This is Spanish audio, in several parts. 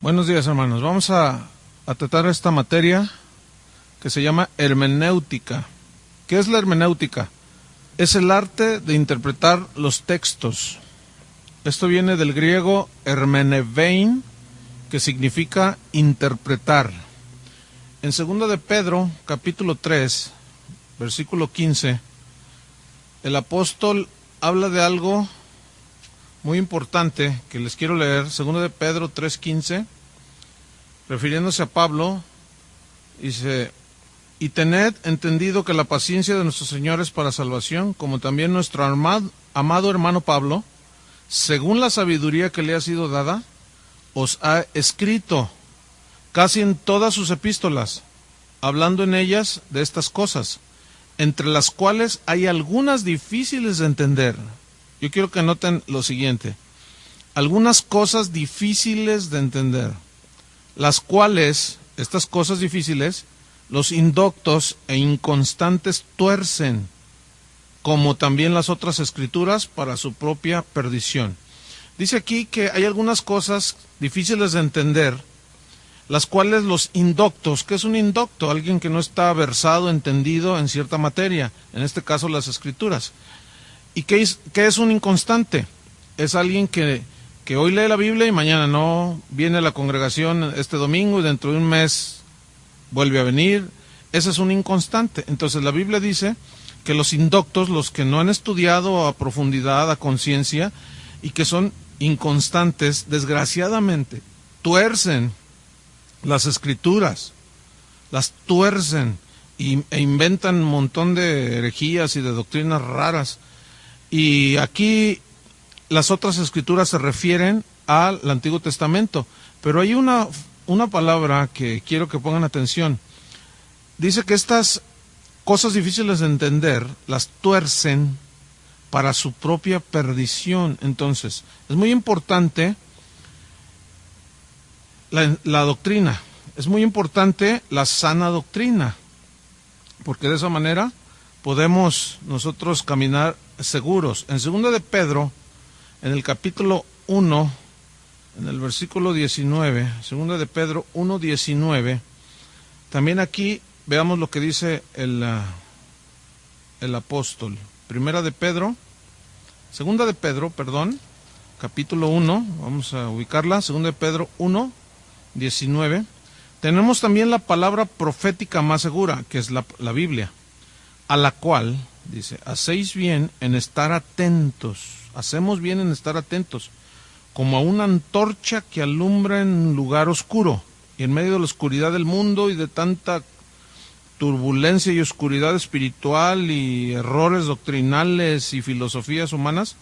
Buenos días, hermanos. Vamos a tratar esta materia que se llama hermenéutica. ¿Qué es la hermenéutica? Es el arte de interpretar los textos. Esto viene del griego hermenevein, que significa interpretar. En 2 de Pedro, capítulo 3, versículo 15, el apóstol habla de algo muy importante que les quiero leer. 2 de Pedro 3:15, refiriéndose a Pablo, dice: y tened entendido que la paciencia de nuestro Señor es para salvación, como también nuestro amado hermano Pablo, según la sabiduría que le ha sido dada, os ha escrito casi en todas sus epístolas, hablando en ellas de estas cosas, entre las cuales hay algunas difíciles de entender. Yo quiero que noten lo siguiente: algunas cosas difíciles de entender, las cuales, estas cosas difíciles, los indoctos e inconstantes tuercen, como también las otras escrituras, para su propia perdición. Dice aquí que hay algunas cosas difíciles de entender, las cuales los indoctos, ¿qué es un indocto? Alguien que no está versado, entendido en cierta materia, en este caso las escrituras. ¿Y qué es un inconstante? Es alguien que hoy lee la Biblia y mañana no, viene a la congregación este domingo y dentro de un mes vuelve a venir. Ese es un inconstante. Entonces la Biblia dice que los indoctos, los que no han estudiado a profundidad, a conciencia, y que son inconstantes, desgraciadamente, tuercen las escrituras, las tuercen e inventan un montón de herejías y de doctrinas raras. Y aquí las otras escrituras se refieren al Antiguo Testamento, pero hay una palabra que quiero que pongan atención. Dice que estas cosas difíciles de entender las tuercen para su propia perdición. Entonces, es muy importante la doctrina, es muy importante la sana doctrina, porque de esa manera podemos nosotros caminar seguros. En 2 de Pedro, en el capítulo 1, en el versículo 19, 2 de Pedro 1:19, también aquí veamos lo que dice el apóstol. 2 de Pedro, capítulo 1, vamos a ubicarla, 2 de Pedro 1:19. Tenemos también la palabra profética más segura, que es la Biblia, a la cual, dice, hacéis bien en estar atentos, hacemos bien en estar atentos, como a una antorcha que alumbra en un lugar oscuro, y en medio de la oscuridad del mundo y de tanta turbulencia y oscuridad espiritual y errores doctrinales y filosofías humanas,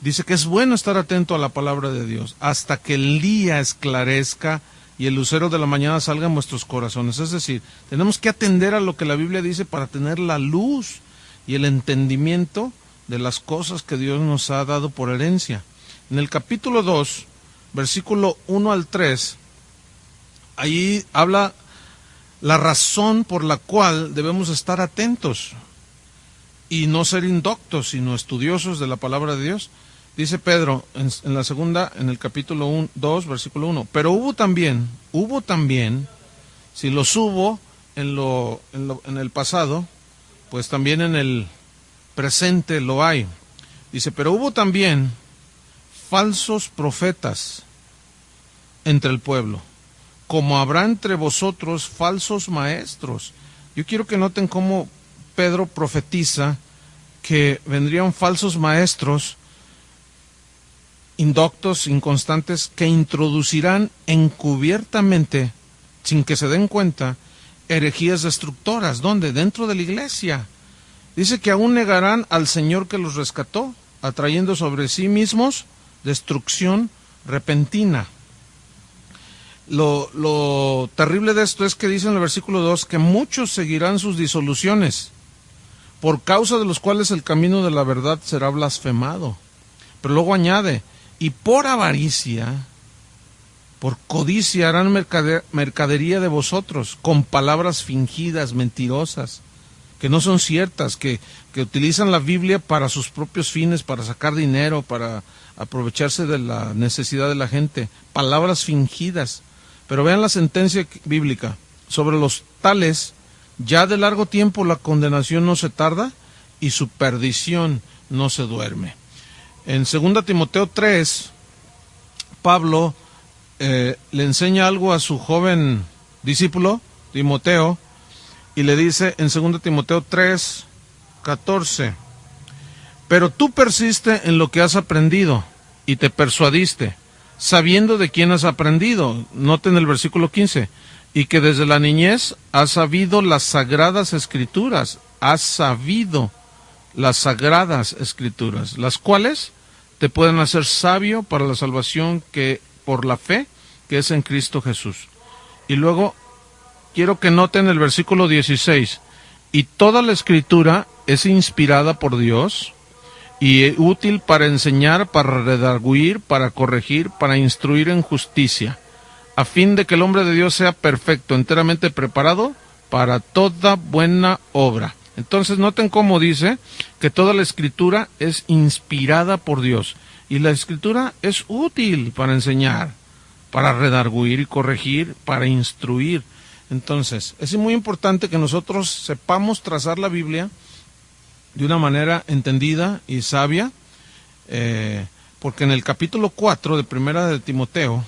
dice que es bueno estar atento a la palabra de Dios, hasta que el día esclarezca y el lucero de la mañana salga en vuestros corazones. Es decir, tenemos que atender a lo que la Biblia dice para tener la luz y el entendimiento de las cosas que Dios nos ha dado por herencia. En el capítulo 2, versículo 1 al 3, ahí habla la razón por la cual debemos estar atentos y no ser indoctos, sino estudiosos de la palabra de Dios. Dice Pedro en la segunda, en el capítulo 2, versículo 1, pero hubo también, si los hubo en el pasado, pues también en el presente lo hay. Dice, pero hubo también falsos profetas entre el pueblo, como habrá entre vosotros falsos maestros. Yo quiero que noten cómo Pedro profetiza que vendrían falsos maestros, indoctos, inconstantes, que introducirán encubiertamente, sin que se den cuenta, herejías destructoras. ¿Dónde? Dentro de la iglesia. Dice que aún negarán al Señor que los rescató, atrayendo sobre sí mismos destrucción repentina. Lo terrible de esto es que dice en el versículo 2 que muchos seguirán sus disoluciones, por causa de los cuales el camino de la verdad será blasfemado. Pero luego añade, y por avaricia, por codicia harán mercadería de vosotros, con palabras fingidas, mentirosas, que no son ciertas, que utilizan la Biblia para sus propios fines, para sacar dinero, para aprovecharse de la necesidad de la gente, palabras fingidas. Pero vean la sentencia bíblica: sobre los tales, ya de largo tiempo la condenación no se tarda y su perdición no se duerme. En 2 Timoteo 3, Pablo le enseña algo a su joven discípulo, Timoteo, y le dice en 2 Timoteo 3, 14, pero tú persiste en lo que has aprendido y te persuadiste, sabiendo de quién has aprendido. Noten el versículo 15, y que desde la niñez has sabido las sagradas escrituras, las cuales te pueden hacer sabio para la salvación que por la fe que es en Cristo Jesús. Y luego quiero que noten el versículo 16, y toda la escritura es inspirada por Dios y útil para enseñar, para redarguir, para corregir, para instruir en justicia, a fin de que el hombre de Dios sea perfecto, enteramente preparado para toda buena obra. Entonces noten cómo dice que toda la escritura es inspirada por Dios, y la escritura es útil para enseñar, para redarguir y corregir, para instruir. Entonces, es muy importante que nosotros sepamos trazar la Biblia de una manera entendida y sabia, porque en el capítulo 4 de Primera de Timoteo,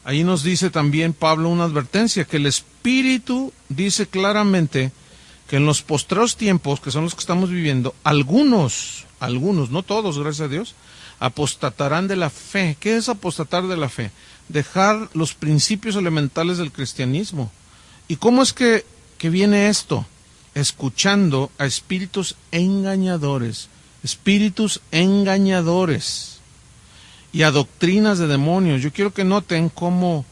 ahí nos dice también Pablo una advertencia, que el Espíritu dice claramente que en los postreros tiempos, que son los que estamos viviendo, algunos, no todos, gracias a Dios, apostatarán de la fe. ¿Qué es apostatar de la fe? Dejar los principios elementales del cristianismo. ¿Y cómo es que viene esto? Escuchando a espíritus engañadores y a doctrinas de demonios. Yo quiero que noten cómo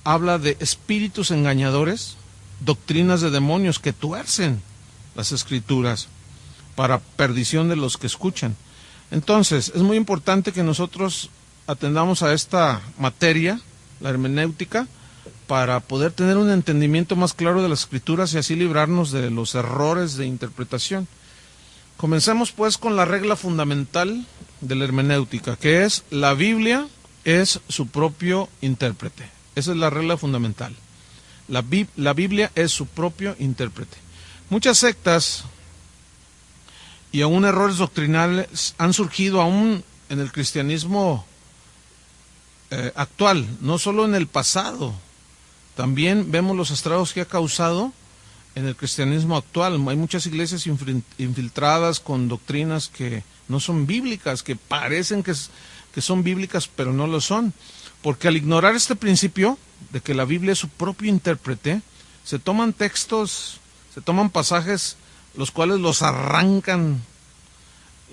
habla de espíritus engañadores, doctrinas de demonios que tuercen las escrituras para perdición de los que escuchan. Entonces, es muy importante que nosotros atendamos a esta materia, la hermenéutica, para poder tener un entendimiento más claro de las escrituras y así librarnos de los errores de interpretación. Comencemos pues con la regla fundamental de la hermenéutica, que es: la Biblia es su propio intérprete. Esa es la regla fundamental. La Biblia es su propio intérprete. Muchas sectas y aún errores doctrinales han surgido aún en el cristianismo actual, no solo en el pasado. También vemos los estragos que ha causado en el cristianismo actual. Hay muchas iglesias infiltradas con doctrinas que no son bíblicas, que parecen que son bíblicas, pero no lo son. Porque al ignorar este principio de que la Biblia es su propio intérprete, se toman textos, se toman pasajes, los cuales los arrancan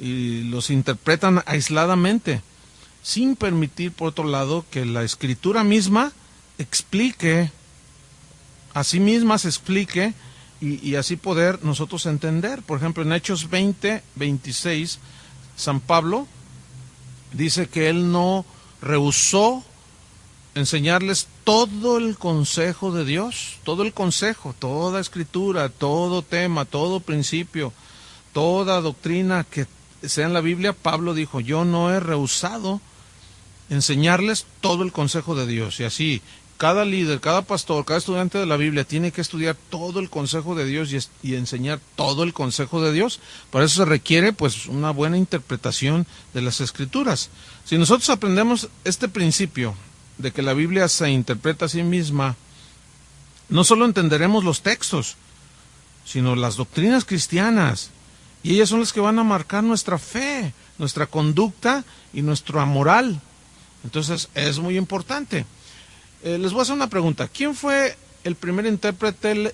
y los interpretan aisladamente, sin permitir, por otro lado, que la Escritura misma explique, a sí misma se explique, y así poder nosotros entender. Por ejemplo, en Hechos 20, 26, San Pablo dice que él no rehusó enseñarles todo el consejo de Dios, todo el consejo, toda escritura, todo tema, todo principio, toda doctrina que sea en la Biblia. Pablo dijo: yo no he rehusado enseñarles todo el consejo de Dios. Y así, cada líder, cada pastor, cada estudiante de la Biblia tiene que estudiar todo el consejo de Dios y enseñar todo el consejo de Dios. Para eso se requiere pues una buena interpretación de las escrituras. Si nosotros aprendemos este principio de que la Biblia se interpreta a sí misma, no solo entenderemos los textos, sino las doctrinas cristianas, y ellas son las que van a marcar nuestra fe, nuestra conducta y nuestra moral. Entonces es muy importante. Les voy a hacer una pregunta: ¿quién fue el primer intérprete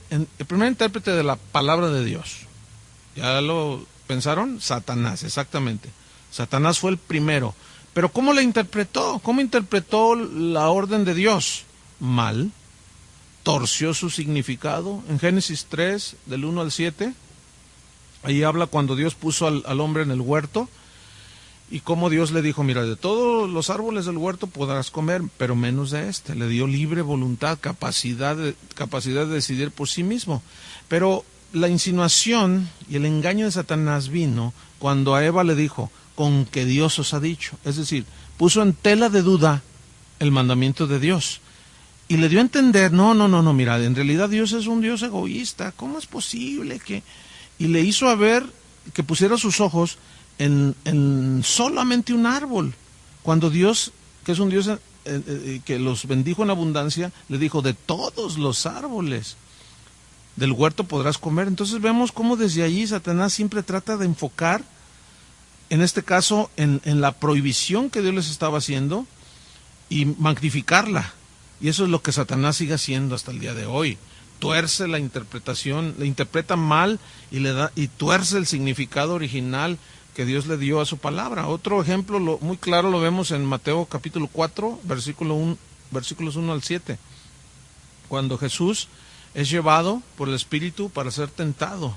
de la palabra de Dios? ¿Ya lo pensaron? Satanás, exactamente. Satanás fue el primero. Pero ¿cómo la interpretó? ¿Cómo interpretó la orden de Dios? Mal. Torció su significado. En Génesis 3, del 1 al 7, ahí habla cuando Dios puso al hombre en el huerto, y cómo Dios le dijo: mira, de todos los árboles del huerto podrás comer, pero menos de Le dio libre voluntad, capacidad de decidir por sí mismo. Pero la insinuación y el engaño de Satanás vino cuando a Eva le dijo, con que Dios os ha dicho. Es decir, puso en tela de duda el mandamiento de Dios. Y le dio a entender, no, mira, en realidad Dios es un Dios egoísta. ¿Cómo es posible que...? Y le hizo a ver que pusiera sus ojos en solamente un árbol. Cuando Dios, que es un Dios que los bendijo en abundancia, le dijo, de todos los árboles del huerto podrás comer. Entonces vemos cómo desde allí Satanás siempre trata de enfocar, en este caso, en la prohibición que Dios les estaba haciendo y magnificarla. Y eso es lo que Satanás sigue haciendo hasta el día de hoy. Tuerce la interpretación, la interpreta mal y tuerce el significado original que Dios le dio a su palabra. Otro ejemplo muy claro lo vemos en Mateo capítulo 4, versículos 1 al 7, cuando Jesús es llevado por el Espíritu para ser tentado.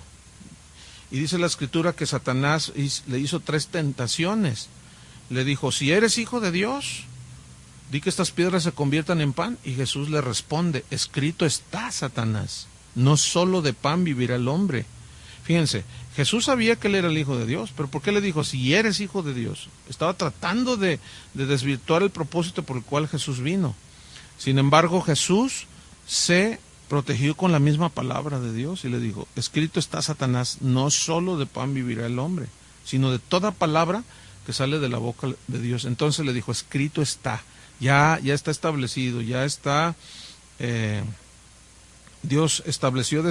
Y dice la Escritura que Satanás le hizo 3 tentaciones. Le dijo, si eres hijo de Dios, di que estas piedras se conviertan en pan. Y Jesús le responde, escrito está, Satanás, no solo de pan vivirá el hombre. Fíjense, Jesús sabía que él era el Hijo de Dios, pero ¿por qué le dijo, si eres hijo de Dios? Estaba tratando de desvirtuar el propósito por el cual Jesús vino. Sin embargo, Jesús se protegió con la misma palabra de Dios y le dijo, escrito está, Satanás, no solo de pan vivirá el hombre, sino de toda palabra que sale de la boca de Dios. Entonces le dijo, escrito está, ya está establecido, ya está... Dios estableció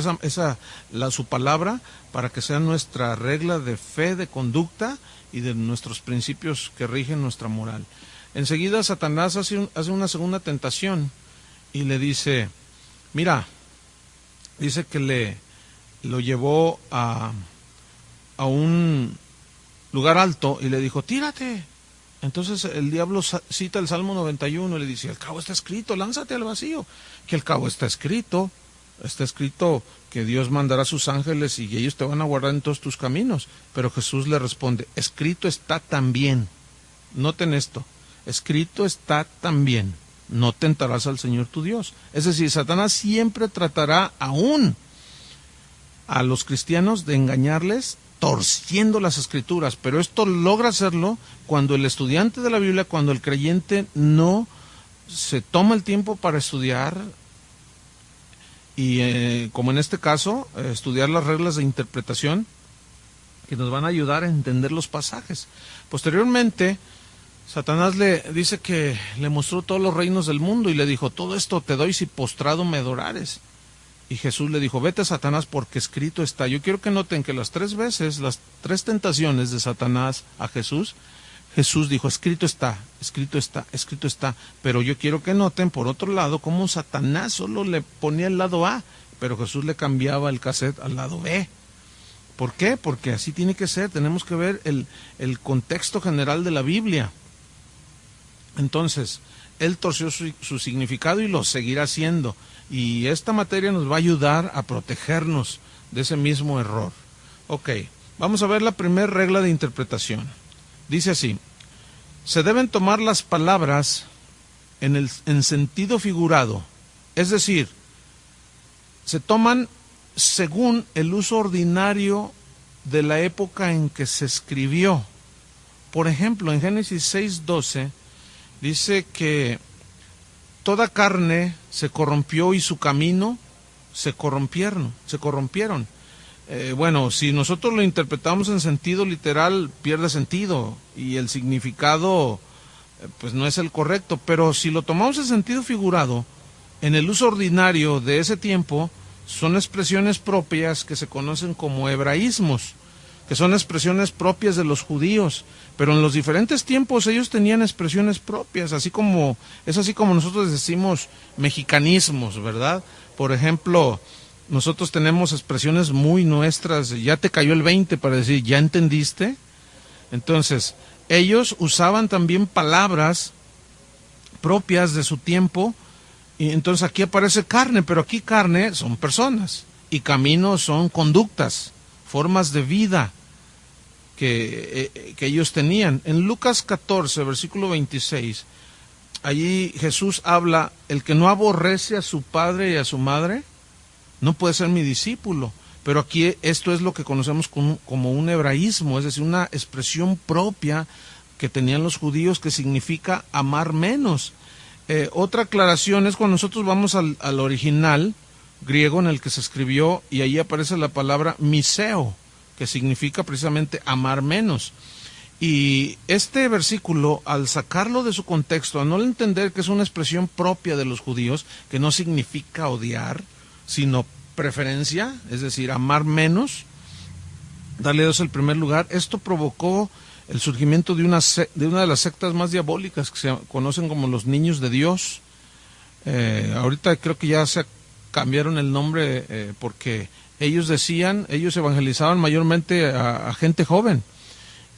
su palabra para que sea nuestra regla de fe, de conducta y de nuestros principios que rigen nuestra moral. Enseguida Satanás hace una segunda tentación y le dice, mira, dice que lo llevó a un lugar alto y le dijo, tírate. Entonces el diablo cita el Salmo 91 y le dice, al cabo está escrito, lánzate al vacío, que al cabo está escrito que Dios mandará a sus ángeles y ellos te van a guardar en todos tus caminos. Pero Jesús le responde, escrito está también, noten esto, escrito está también, no tentarás al Señor tu Dios. Es decir, Satanás siempre tratará aún a los cristianos de engañarles torciendo las Escrituras, pero esto logra hacerlo cuando el estudiante de la Biblia, cuando el creyente no se toma el tiempo para estudiar y como en este caso, estudiar las reglas de interpretación que nos van a ayudar a entender los pasajes. Posteriormente, Satanás le dice que le mostró todos los reinos del mundo y le dijo, todo esto te doy si postrado me adorares. Y Jesús le dijo, vete, Satanás, porque escrito está. Yo quiero que noten que las 3 veces, las 3 tentaciones de Satanás a Jesús, Jesús dijo, escrito está, escrito está, escrito está. Pero yo quiero que noten, por otro lado, cómo Satanás solo le ponía el lado A, pero Jesús le cambiaba el cassette al lado B. ¿Por qué? Porque así tiene que ser. Tenemos que ver el contexto general de la Biblia. Entonces, él torció su significado y lo seguirá haciendo. Y esta materia nos va a ayudar a protegernos de ese mismo error. Ok, vamos a ver la primera regla de interpretación. Dice así, se deben tomar las palabras en sentido figurado, es decir, se toman según el uso ordinario de la época en que se escribió. Por ejemplo, en Génesis 6:12 dice que toda carne se corrompió y su camino se corrompieron. Bueno, si nosotros lo interpretamos en sentido literal, pierde sentido y el significado pues no es el correcto, pero si lo tomamos en sentido figurado, en el uso ordinario de ese tiempo, son expresiones propias que se conocen como hebraísmos, que son expresiones propias de los judíos, pero en los diferentes tiempos ellos tenían expresiones propias, es así como nosotros decimos mexicanismos, ¿verdad? Por ejemplo, nosotros tenemos expresiones muy nuestras, ya te cayó el 20 para decir, ¿ya entendiste? Entonces, ellos usaban también palabras propias de su tiempo, y entonces aquí aparece carne, pero aquí carne son personas, y caminos son conductas, formas de vida que ellos tenían. En Lucas 14, versículo 26, allí Jesús habla, el que no aborrece a su padre y a su madre, no puede ser mi discípulo. pero aquí esto es lo que conocemos como un hebraísmo, es decir, una expresión propia que tenían los judíos que significa amar menos. Otra aclaración es cuando nosotros vamos al original griego en el que se escribió y ahí aparece la palabra miseo, que significa precisamente amar menos. Y este versículo, al sacarlo de su contexto, a no entender que es una expresión propia de los judíos, que no significa odiar, sino preferencia, es decir, amar menos, darle a Dios el primer lugar, esto provocó el surgimiento de una de las sectas más diabólicas que se conocen como los niños de Dios. Ahorita creo que ya se cambiaron el nombre porque ellos evangelizaban mayormente a gente joven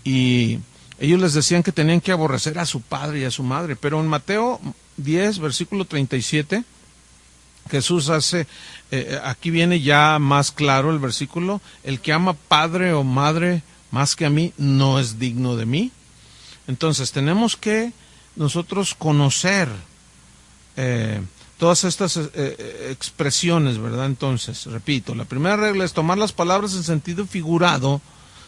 y ellos les decían que tenían que aborrecer a su padre y a su madre, pero en Mateo 10, versículo 37, Jesús hace, aquí viene ya más claro el versículo: el que ama padre o madre más que a mí no es digno de mí. Entonces tenemos que nosotros conocer todas estas expresiones, ¿verdad? Entonces, repito, la primera regla es tomar las palabras en sentido figurado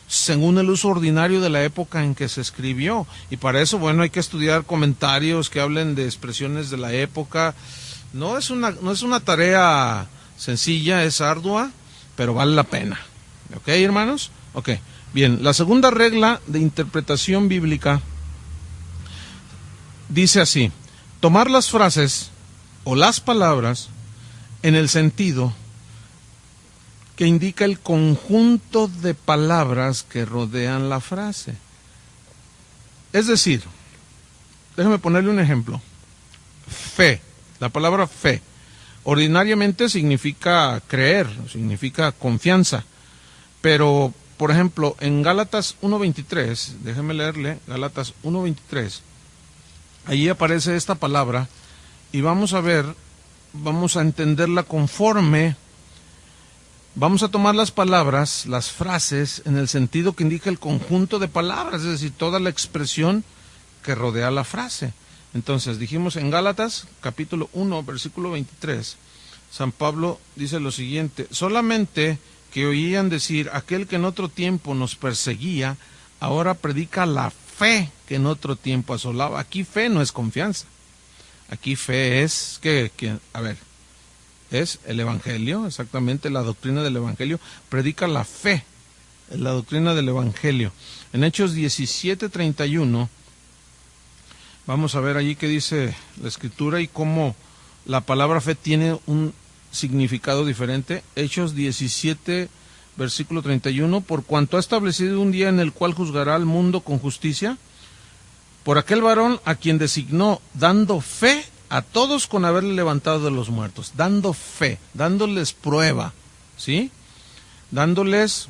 según el uso ordinario de la época en que se escribió, y para eso, bueno, hay que estudiar comentarios que hablen de expresiones de la época. No es una tarea sencilla, es ardua, pero vale la pena. ¿Ok, hermanos? Ok. Bien, la segunda regla de interpretación bíblica dice así: tomar las frases o las palabras en el sentido que indica el conjunto de palabras que rodean la frase. Es decir, déjame ponerle un ejemplo. Fe, la palabra fe, ordinariamente significa creer, significa confianza, pero por ejemplo, en Gálatas 1.23, déjeme leerle, Gálatas 1.23, allí aparece esta palabra y vamos a entenderla conforme, vamos a tomar las palabras, las frases, en el sentido que indica el conjunto de palabras, es decir, toda la expresión que rodea la frase. Entonces, dijimos en Gálatas, capítulo 1, versículo 23, San Pablo dice lo siguiente: solamente que oían decir, aquel que en otro tiempo nos perseguía, ahora predica la fe que en otro tiempo asolaba. Aquí fe no es confianza. Aquí fe es, es el Evangelio, exactamente, la doctrina del Evangelio. Predica la fe, la doctrina del Evangelio. En Hechos 17:31, vamos a ver allí qué dice la Escritura y cómo la palabra fe tiene un significado diferente. Hechos 17, versículo 31, por cuanto ha establecido un día en el cual juzgará al mundo con justicia, por aquel varón a quien designó, dando fe a todos con haberle levantado de los muertos, dando fe, dándoles prueba, ¿sí? Dándoles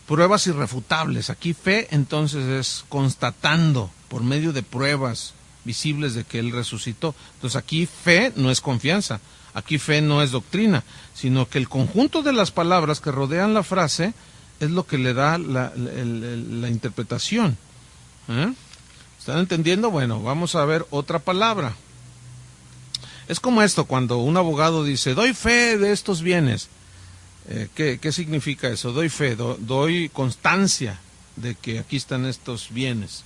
pruebas irrefutables. Aquí fe entonces es constatando por medio de pruebas visibles de que Él resucitó. Entonces aquí fe no es confianza, aquí fe no es doctrina, sino que el conjunto de las palabras que rodean la frase es lo que le da la interpretación. ¿Están entendiendo? Bueno, vamos a ver otra palabra. Es como esto, cuando un abogado dice, doy fe de estos bienes. ¿Qué significa eso? Doy fe, doy constancia de que aquí están estos bienes.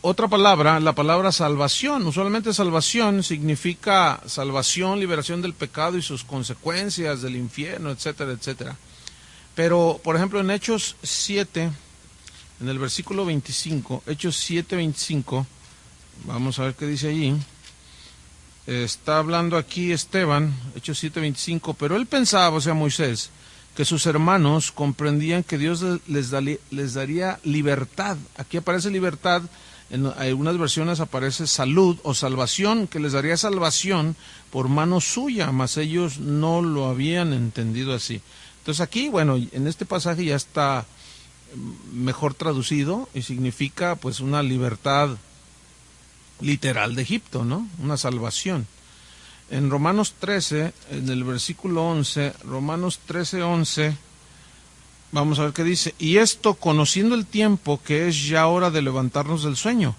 Otra palabra, la palabra salvación. Usualmente salvación significa salvación, liberación del pecado y sus consecuencias, del infierno, etcétera, etcétera. Pero, por ejemplo, en Hechos 7, en el versículo 25, Hechos 7:25, vamos a ver qué dice allí. Está hablando aquí Esteban, Hechos 7:25, pero él pensaba, o sea, Moisés, que sus hermanos comprendían que Dios les daría libertad. Aquí aparece libertad, en algunas versiones aparece salud o salvación, que les daría salvación por mano suya, mas ellos no lo habían entendido así. Entonces aquí, bueno, en este pasaje ya está mejor traducido y significa pues una libertad literal de Egipto, ¿no? Una salvación. En Romanos 13, en el versículo 11, Romanos 13:11, vamos a ver qué dice. Y esto conociendo el tiempo, que es ya hora de levantarnos del sueño,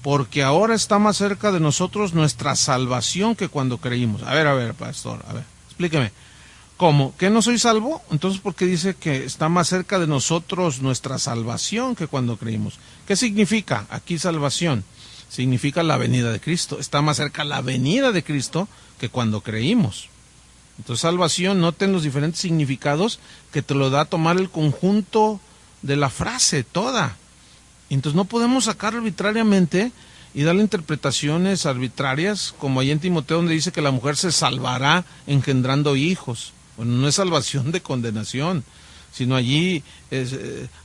porque ahora está más cerca de nosotros nuestra salvación que cuando creímos. A ver, pastor, explíqueme. ¿Cómo? ¿Que no soy salvo? Entonces, ¿por qué dice que está más cerca de nosotros nuestra salvación que cuando creímos? ¿Qué significa aquí salvación? Significa la venida de Cristo. Está más cerca la venida de Cristo que cuando creímos. Entonces, salvación, noten los diferentes significados que te lo da a tomar el conjunto de la frase toda. Entonces, no podemos sacar arbitrariamente y darle interpretaciones arbitrarias, como ahí en Timoteo, donde dice que la mujer se salvará engendrando hijos. Bueno, no es salvación de condenación, sino allí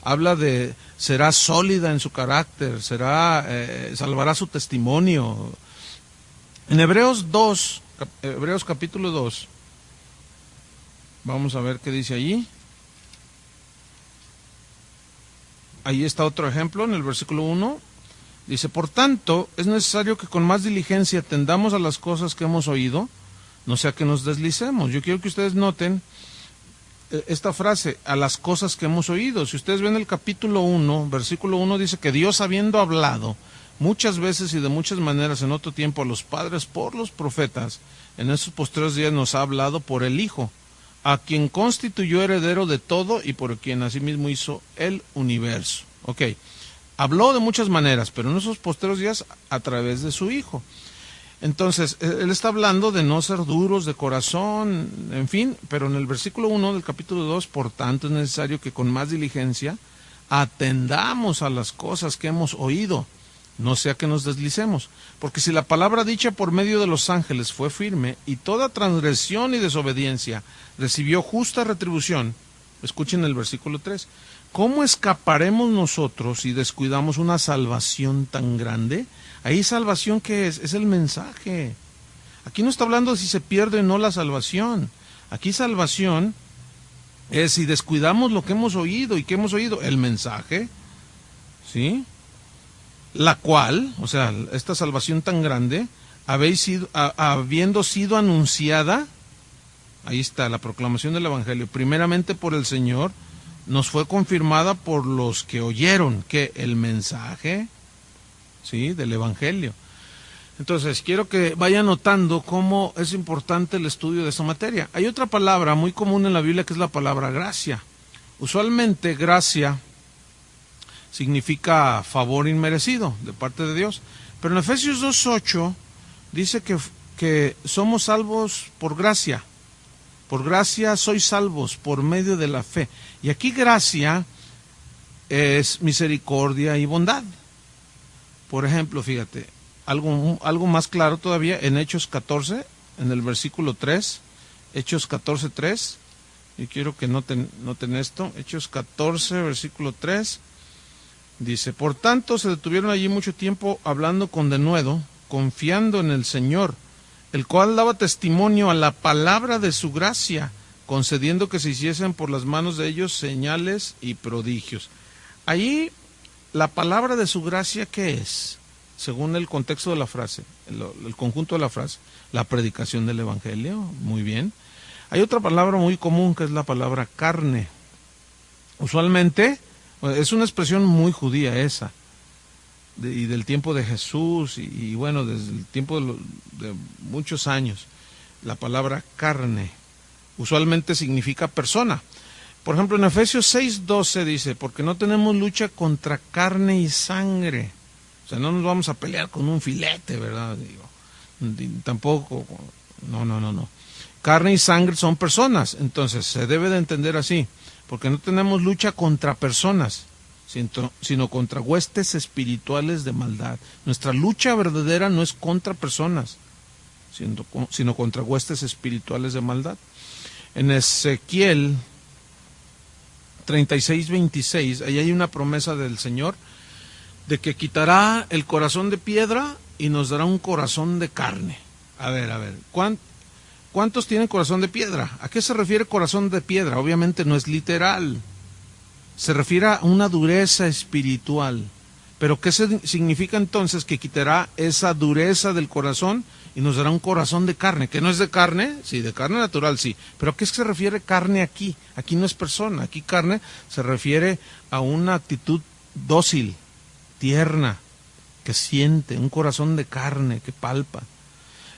habla de será sólida en su carácter, salvará su testimonio. En Hebreos capítulo 2, vamos a ver qué dice allí. Ahí está otro ejemplo, en el versículo 1. Dice, por tanto, es necesario que con más diligencia atendamos a las cosas que hemos oído, no sea que nos deslicemos. Yo quiero que ustedes noten esta frase, a las cosas que hemos oído. Si ustedes ven el capítulo 1, versículo 1, dice que Dios, habiendo hablado muchas veces y de muchas maneras en otro tiempo a los padres por los profetas, en esos posteriores días nos ha hablado por el Hijo, a quien constituyó heredero de todo y por quien asimismo hizo el universo. Ok, habló de muchas maneras, pero en esos posteriores días a través de su Hijo. Entonces, él está hablando de no ser duros de corazón, en fin, pero en el versículo 1 del capítulo 2, por tanto es necesario que con más diligencia atendamos a las cosas que hemos oído, no sea que nos deslicemos, porque si la palabra dicha por medio de los ángeles fue firme, y toda transgresión y desobediencia recibió justa retribución, escuchen el versículo 3, ¿cómo escaparemos nosotros si descuidamos una salvación tan grande? Ahí salvación, ¿qué es? Es el mensaje. Aquí no está hablando de si se pierde o no la salvación. Aquí salvación es si descuidamos lo que hemos oído. ¿Y qué hemos oído? El mensaje, ¿sí? La cual, o sea, esta salvación tan grande, habiendo sido anunciada, ahí está, la proclamación del Evangelio, primeramente por el Señor, nos fue confirmada por los que oyeron, que el mensaje, ¿sí?, del Evangelio. Entonces, quiero que vayan notando cómo es importante el estudio de esta materia. Hay otra palabra muy común en la Biblia que es la palabra gracia. Usualmente, gracia significa favor inmerecido de parte de Dios. Pero en Efesios 2:8 dice que somos salvos por gracia. Por gracia sois salvos por medio de la fe. Y aquí gracia es misericordia y bondad. Por ejemplo, fíjate, algo más claro todavía en Hechos 14, en el versículo 3, Hechos 14:3, y quiero que noten esto, Hechos 14, versículo 3, dice, por tanto se detuvieron allí mucho tiempo hablando con denuedo, confiando en el Señor, el cual daba testimonio a la palabra de su gracia, concediendo que se hiciesen por las manos de ellos señales y prodigios. Allí, la palabra de su gracia, ¿qué es? Según el contexto de la frase, el conjunto de la frase, la predicación del Evangelio, muy bien. Hay otra palabra muy común que es la palabra carne. Usualmente, es una expresión muy judía esa, y del tiempo de Jesús, y bueno, desde el tiempo de muchos años. La palabra carne usualmente significa persona. Por ejemplo, en Efesios 6:12 dice, porque no tenemos lucha contra carne y sangre. O sea, no nos vamos a pelear con un filete, ¿verdad? Tampoco, no. Carne y sangre son personas, entonces se debe de entender así, porque no tenemos lucha contra personas, sino contra huestes espirituales de maldad. Nuestra lucha verdadera no es contra personas, sino contra huestes espirituales de maldad. En Ezequiel 36:26, ahí hay una promesa del Señor de que quitará el corazón de piedra y nos dará un corazón de carne. A ver, ¿cuántos tienen corazón de piedra? ¿A qué se refiere corazón de piedra? Obviamente no es literal, se refiere a una dureza espiritual. Pero ¿qué significa entonces? Que quitará esa dureza del corazón y nos dará un corazón de carne, que no es de carne, sí, de carne natural, sí, pero ¿a qué se refiere carne aquí? Aquí no es persona, aquí carne se refiere a una actitud dócil, tierna, que siente, un corazón de carne que palpa.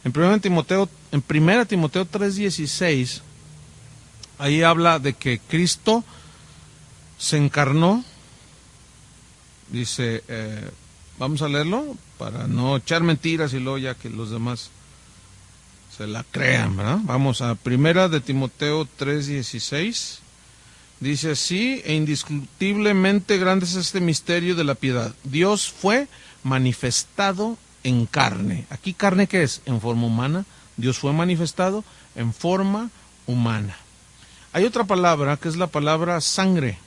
En 1 Timoteo 3:16, ahí habla de que Cristo se encarnó. Dice, vamos a leerlo para no echar mentiras y luego ya que los demás se la crean, ¿verdad? Vamos a 1 Timoteo 3:16. Dice así: e indiscutiblemente grande es este misterio de la piedad. Dios fue manifestado en carne. ¿Aquí carne qué es? En forma humana. Dios fue manifestado en forma humana. Hay otra palabra que es la palabra sangre,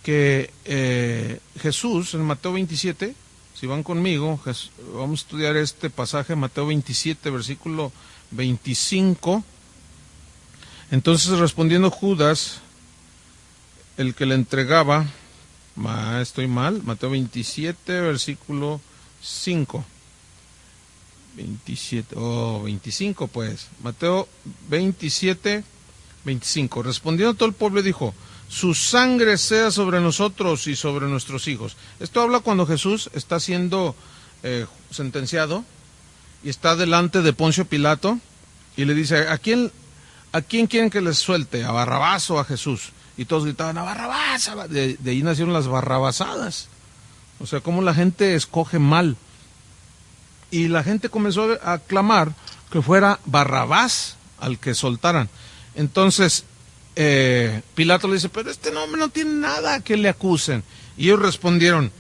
que Jesús en Mateo 27, si van conmigo, vamos a estudiar este pasaje, Mateo 27, versículo 25. Entonces respondiendo Judas, el que le entregaba, estoy mal, Mateo 27, versículo 5. 25 pues. Mateo 27, 25. Respondiendo todo el pueblo dijo: su sangre sea sobre nosotros y sobre nuestros hijos. Esto habla cuando Jesús está siendo sentenciado y está delante de Poncio Pilato y le dice: ¿a quién quieren que les suelte? ¿A Barrabás o a Jesús? Y todos gritaban: a Barrabás. De ahí nacieron las barrabasadas. O sea, cómo la gente escoge mal. Y la gente comenzó a clamar que fuera Barrabás al que soltaran. Entonces Pilato le dice: pero este hombre no tiene nada que le acusen. Y ellos respondieron: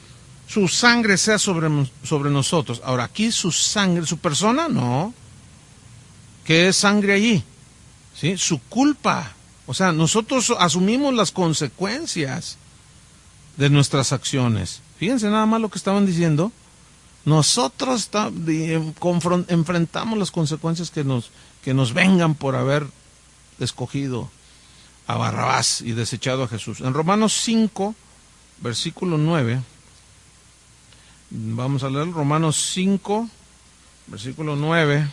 su sangre sea sobre nosotros. Ahora, aquí su sangre, su persona, no. ¿Qué es sangre allí? ¿Sí? Su culpa. O sea, nosotros asumimos las consecuencias de nuestras acciones. Fíjense nada más lo que estaban diciendo. Nosotros enfrentamos las consecuencias que nos vengan por haber escogido a Barrabás y desechado a Jesús. En Romanos 5, versículo 9, vamos a leer Romanos 5, versículo 9.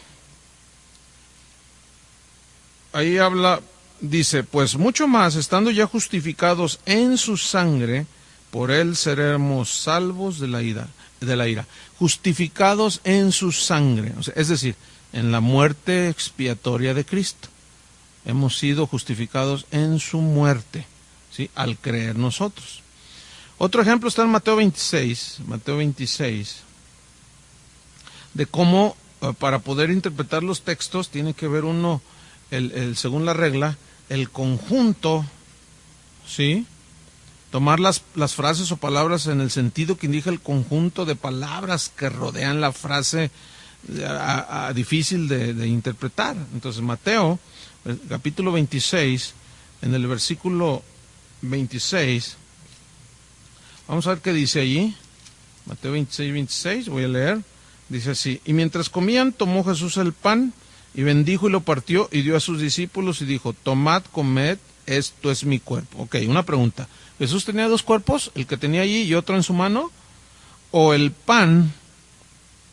Ahí habla, dice: pues mucho más, estando ya justificados en su sangre, por él seremos salvos de la ira. Justificados en su sangre, o sea, es decir, en la muerte expiatoria de Cristo. Hemos sido justificados en su muerte, ¿sí? Al creer nosotros. Otro ejemplo está en Mateo 26, de cómo para poder interpretar los textos tiene que ver uno, según la regla, el conjunto, ¿sí? Tomar las frases o palabras en el sentido que indica el conjunto de palabras que rodean la frase difícil de interpretar. Entonces Mateo, capítulo 26, en el versículo 26, vamos a ver qué dice allí. Mateo 26, voy a leer. Dice así: y mientras comían, tomó Jesús el pan y bendijo y lo partió y dio a sus discípulos y dijo: tomad, comed, esto es mi cuerpo. Ok, una pregunta. ¿Jesús tenía dos cuerpos? ¿El que tenía allí y otro en su mano? ¿O el pan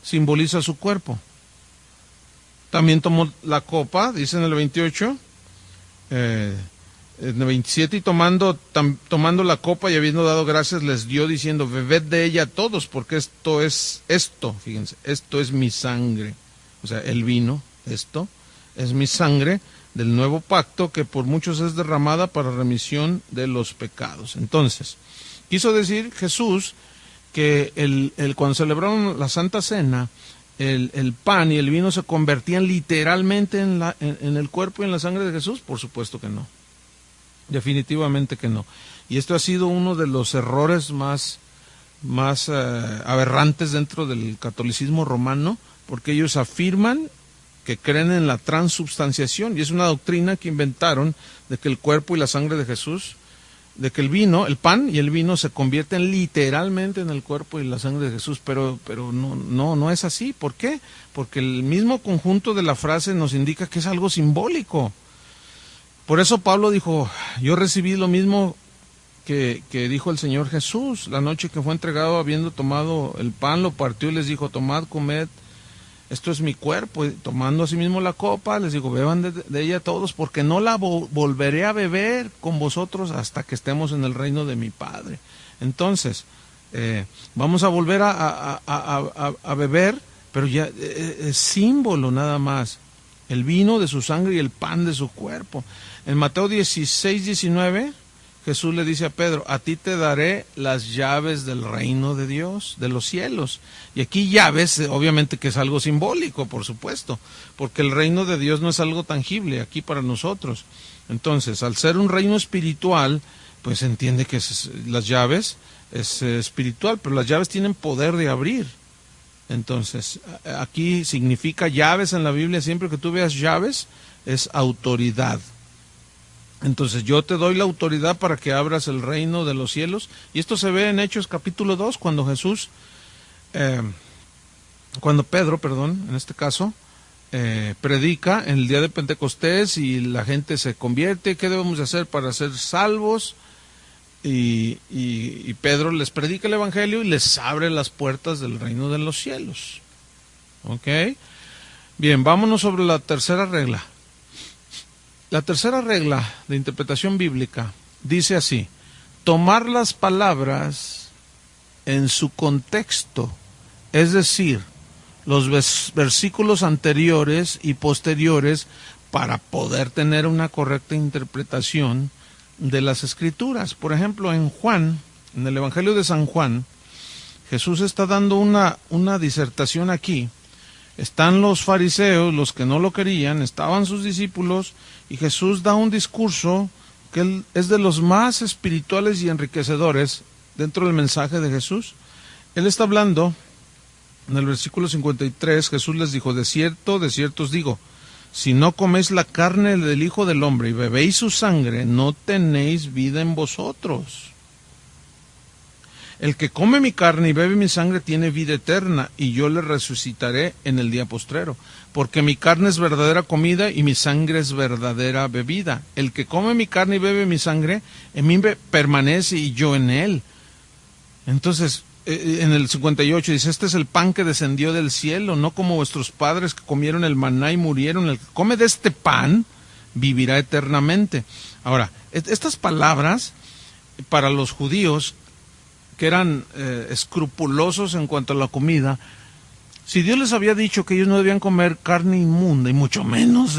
simboliza su cuerpo? También tomó la copa, dice en el 28, en el 27, y tomando la copa y habiendo dado gracias, les dio diciendo: bebed de ella todos, porque fíjense, esto es mi sangre. O sea, el vino, esto es mi sangre del nuevo pacto, que por muchos es derramada para remisión de los pecados. Entonces, quiso decir Jesús que cuando celebraron la Santa Cena, el pan y el vino se convertían literalmente en el cuerpo y en la sangre de Jesús. Por supuesto que no. Definitivamente que no. Y esto ha sido uno de los errores más aberrantes dentro del catolicismo romano, porque ellos afirman que creen en la transubstanciación, y es una doctrina que inventaron de que el cuerpo y la sangre de Jesús, de que el pan y el vino se convierten literalmente en el cuerpo y la sangre de Jesús, pero no es así. ¿Por qué? Porque el mismo conjunto de la frase nos indica que es algo simbólico. Por eso Pablo dijo: yo recibí lo mismo que dijo el Señor Jesús la noche que fue entregado, habiendo tomado el pan, lo partió y les dijo: tomad, comed, esto es mi cuerpo. Y tomando asimismo la copa, les digo: beban de ella todos, porque no la volveré a beber con vosotros hasta que estemos en el reino de mi Padre. Entonces, vamos a volver a beber, pero ya es símbolo nada más. El vino de su sangre y el pan de su cuerpo. En Mateo 16, 19, Jesús le dice a Pedro, a ti te daré las llaves del reino de Dios, de los cielos. Y aquí llaves, obviamente que es algo simbólico, por supuesto, porque el reino de Dios no es algo tangible aquí para nosotros. Entonces, al ser un reino espiritual, pues se entiende que las llaves es espiritual, pero las llaves tienen poder de abrir. Entonces, aquí significa llaves en la Biblia, siempre que tú veas llaves, es autoridad. Entonces, yo te doy la autoridad para que abras el reino de los cielos. Y esto se ve en Hechos capítulo 2, cuando Pedro, en este caso, predica en el día de Pentecostés y la gente se convierte. ¿Qué debemos de hacer para ser salvos? Y Pedro les predica el evangelio y les abre las puertas del reino de los cielos. ¿Ok? Bien, vámonos sobre la tercera regla. La tercera regla de interpretación bíblica dice así: tomar las palabras en su contexto, es decir, los versículos anteriores y posteriores, para poder tener una correcta interpretación de las Escrituras. Por ejemplo, en el Evangelio de San Juan, Jesús está dando una disertación aquí. Están los fariseos, los que no lo querían, estaban sus discípulos, y Jesús da un discurso que es de los más espirituales y enriquecedores dentro del mensaje de Jesús. Él está hablando, en el versículo 53, Jesús les dijo, de cierto os digo, si no coméis la carne del Hijo del Hombre y bebéis su sangre, no tenéis vida en vosotros. El que come mi carne y bebe mi sangre tiene vida eterna, y yo le resucitaré en el día postrero. Porque mi carne es verdadera comida y mi sangre es verdadera bebida. El que come mi carne y bebe mi sangre, en mí permanece y yo en él. Entonces, en el 58 dice, este es el pan que descendió del cielo, no como vuestros padres que comieron el maná y murieron. El que come de este pan vivirá eternamente. Ahora, estas palabras para los judíos que eran escrupulosos en cuanto a la comida, si Dios les había dicho que ellos no debían comer carne inmunda y mucho menos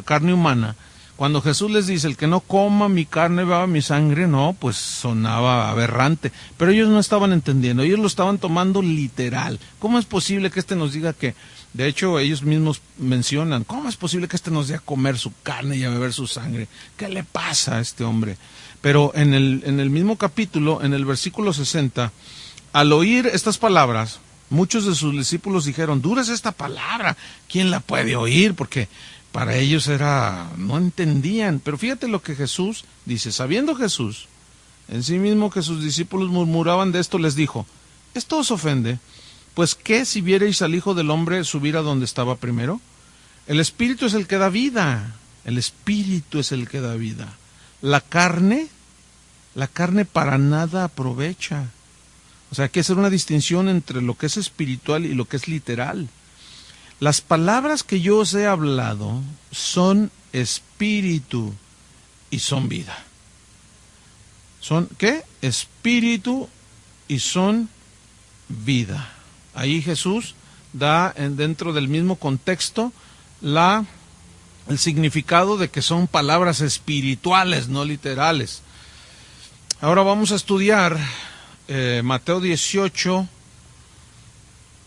carne humana, cuando Jesús les dice, el que no coma mi carne, beba mi sangre, no, pues sonaba aberrante. Pero ellos no estaban entendiendo, ellos lo estaban tomando literal. ¿Cómo es posible que nos diga que, de hecho ellos mismos mencionan, ¿cómo es posible que nos dé a comer su carne y a beber su sangre? ¿Qué le pasa a este hombre? Pero en el mismo capítulo, en el versículo 60, al oír estas palabras, muchos de sus discípulos dijeron, dura es esta palabra, ¿quién la puede oír? Porque para ellos no entendían. Pero fíjate lo que Jesús dice, sabiendo Jesús en sí mismo que sus discípulos murmuraban de esto, les dijo, ¿esto os ofende? Pues ¿qué si vierais al Hijo del Hombre subir a donde estaba primero? El Espíritu es el que da vida, el Espíritu es el que da vida. La carne para nada aprovecha. O sea, hay que hacer una distinción entre lo que es espiritual y lo que es literal. Las palabras que yo os he hablado son espíritu y son vida. ¿Son qué? Espíritu y son vida. Ahí Jesús da dentro del mismo contexto el significado de que son palabras espirituales, no literales. Ahora vamos a estudiar Mateo 18,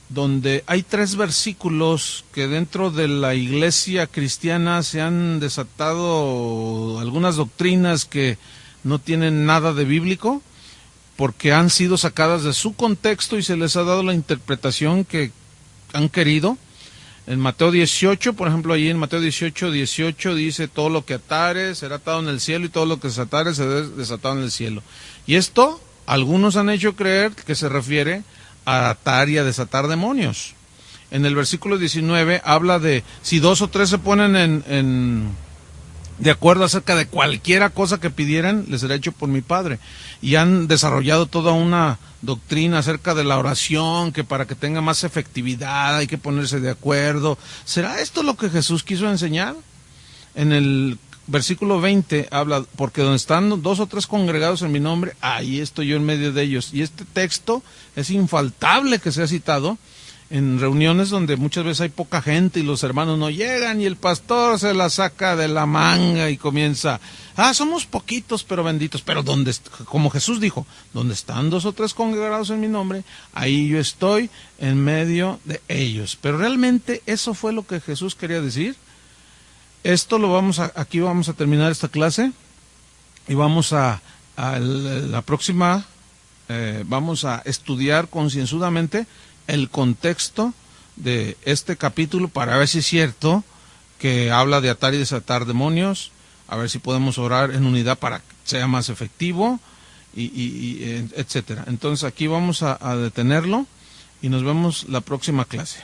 donde hay 3 versículos que dentro de la iglesia cristiana se han desatado algunas doctrinas que no tienen nada de bíblico, porque han sido sacadas de su contexto y se les ha dado la interpretación que han querido. En Mateo 18, por ejemplo, allí en Mateo 18 dice, todo lo que atare será atado en el cielo y todo lo que desatare será desatado en el cielo. Y esto, algunos han hecho creer que se refiere a atar y a desatar demonios. En el versículo 19 habla de, si 2 o 3 se ponen de acuerdo acerca de cualquiera cosa que pidieran, les será hecho por mi Padre. Y han desarrollado toda una doctrina acerca de la oración, que para que tenga más efectividad hay que ponerse de acuerdo. ¿Será esto lo que Jesús quiso enseñar? En el versículo 20 habla, porque donde están 2 o 3 congregados en mi nombre, ahí estoy yo en medio de ellos. Y este texto es infaltable que sea citado en reuniones donde muchas veces hay poca gente y los hermanos no llegan y el pastor se la saca de la manga y comienza, somos poquitos pero benditos, pero donde, como Jesús dijo, donde están 2 o 3 congregados en mi nombre, ahí yo estoy en medio de ellos. Pero realmente eso fue lo que Jesús quería decir. Esto aquí vamos a terminar esta clase y vamos a la próxima, vamos a estudiar concienzudamente el contexto de este capítulo para ver si es cierto que habla de atar y desatar demonios, a ver si podemos orar en unidad para que sea más efectivo, etcétera. Entonces aquí vamos a detenerlo y nos vemos la próxima clase.